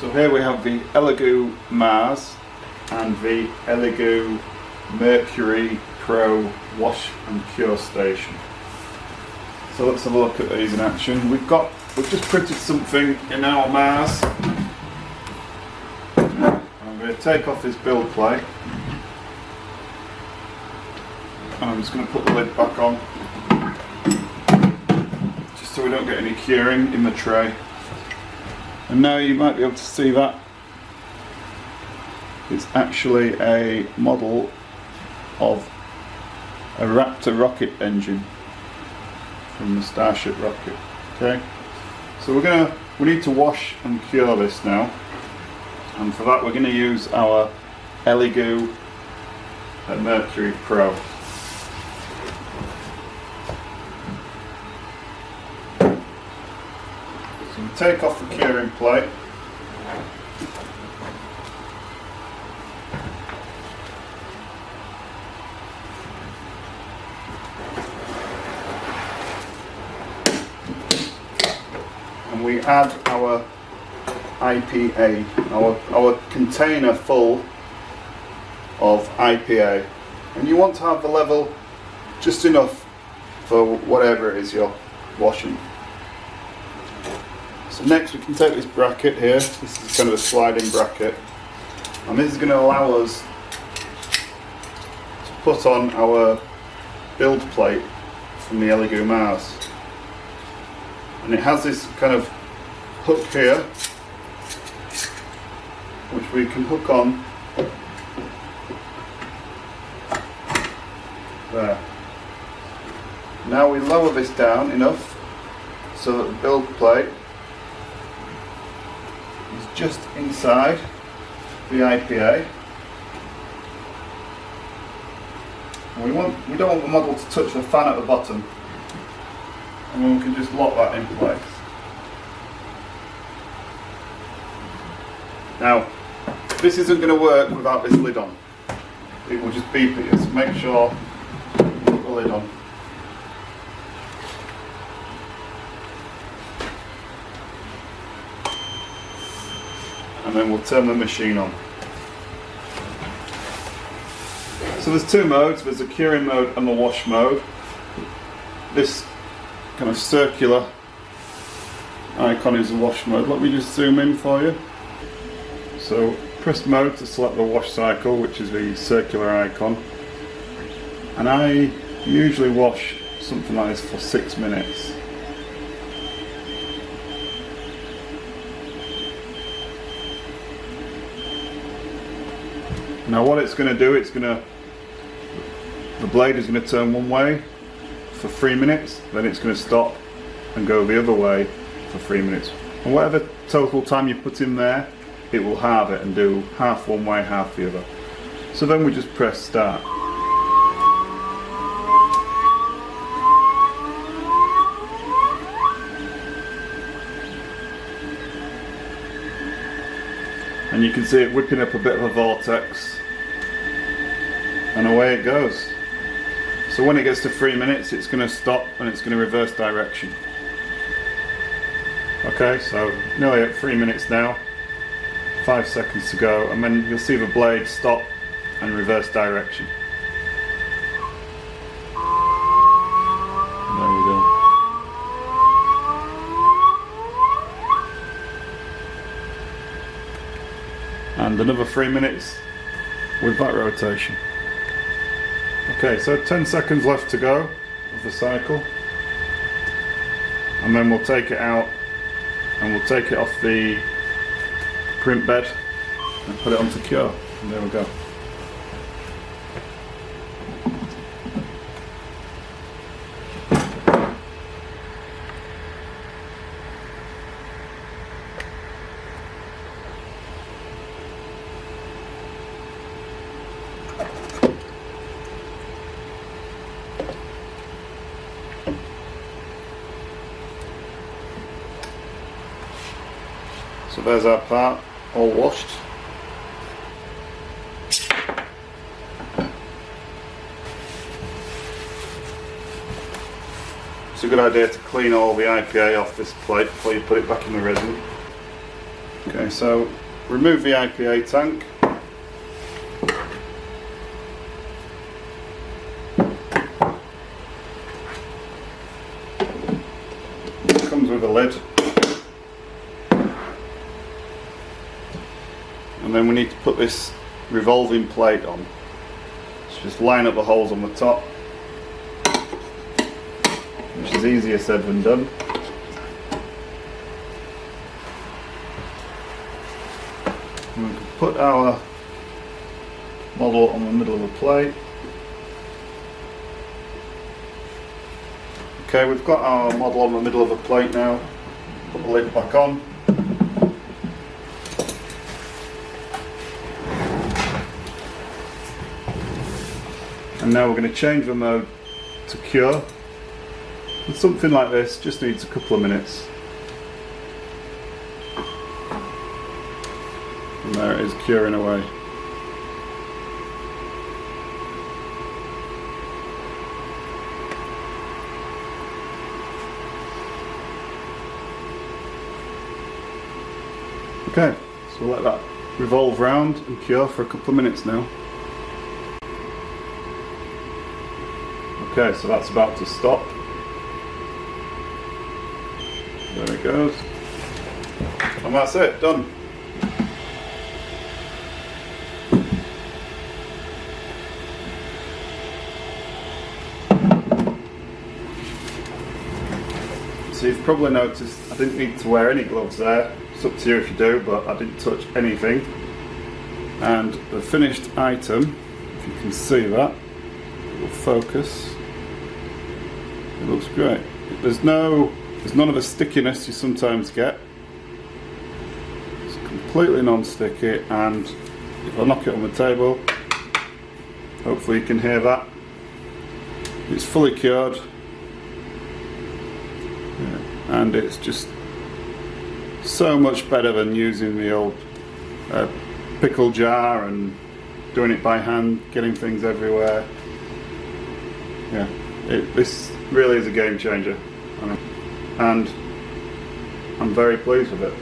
So here we have the Elegoo Mars and the Elegoo Mercury Pro Wash and Cure Station. So let's have a look at these in action. We've just printed something in our Mars. I'm going to take off this build plate. And I'm just going to put the lid back on, just so we don't get any curing in the tray. And now you might be able to see that it's actually a model of a Raptor rocket engine from the Starship rocket. Okay, so we need to wash and cure this now, and for that we're going to use our Elegoo Mercury Pro. So we take off the curing plate. And we add our IPA, our container full of IPA. And you want to have the level just enough for whatever it is you're washing. So next we can take this bracket here. This is kind of a sliding bracket, and this is going to allow us to put on our build plate from the Elegoo Mars. And it has this kind of hook here, which we can hook on there. Now we lower this down enough so that the build plate is just inside the IPA. And we don't want the model to touch the fan at the bottom, and then we can just lock that in place. Now, this isn't going to work without this lid on. It will just beep at you, so make sure you put the lid on. And then we'll turn the machine on. So there's two modes, there's a curing mode and the wash mode. This kind of circular icon is the wash mode. Let me just zoom in for you. So press mode to select the wash cycle, which is the circular icon. And I usually wash something like this for 6 minutes. Now what it's going to do, the blade is going to turn one way for 3 minutes, then it's going to stop and go the other way for 3 minutes. And whatever total time you put in there, it will halve it and do half one way, half the other. So then we just press start. And you can see it whipping up a bit of a vortex, and away it goes. So when it gets to 3 minutes, it's going to stop and it's going to reverse direction. Okay, so nearly at 3 minutes now, 5 seconds to go, and then you'll see the blade stop and reverse direction. And there we go. And another 3 minutes with that rotation. Okay, so 10 seconds left to go of the cycle, and then we'll take it out and we'll take it off the print bed and put it onto cure, and there we go. So there's our part, all washed. It's a good idea to clean all the IPA off this plate before you put it back in the resin. Okay, so remove the IPA tank. It comes with a lid. And then we need to put this revolving plate on. So just line up the holes on the top, which is easier said than done. And we can put our model on the middle of the plate. Okay, we've got our model on the middle of the plate now. Put the lid back on. And now we're going to change the mode to cure. And something like this just needs a couple of minutes. And there it is, curing away. Okay, so we'll let that revolve round and cure for a couple of minutes now. Okay, so that's about to stop. There it goes. And that's it, done. So you've probably noticed I didn't need to wear any gloves there. It's up to you if you do, but I didn't touch anything. And the finished item, if you can see that, it will focus. It looks great. There's none of the stickiness you sometimes get. It's completely non-sticky, and if I knock it on the table, hopefully you can hear that. It's fully cured, and it's just so much better than using the old pickle jar and doing it by hand, getting things everywhere. Yeah, this really is a game changer, and I'm very pleased with it.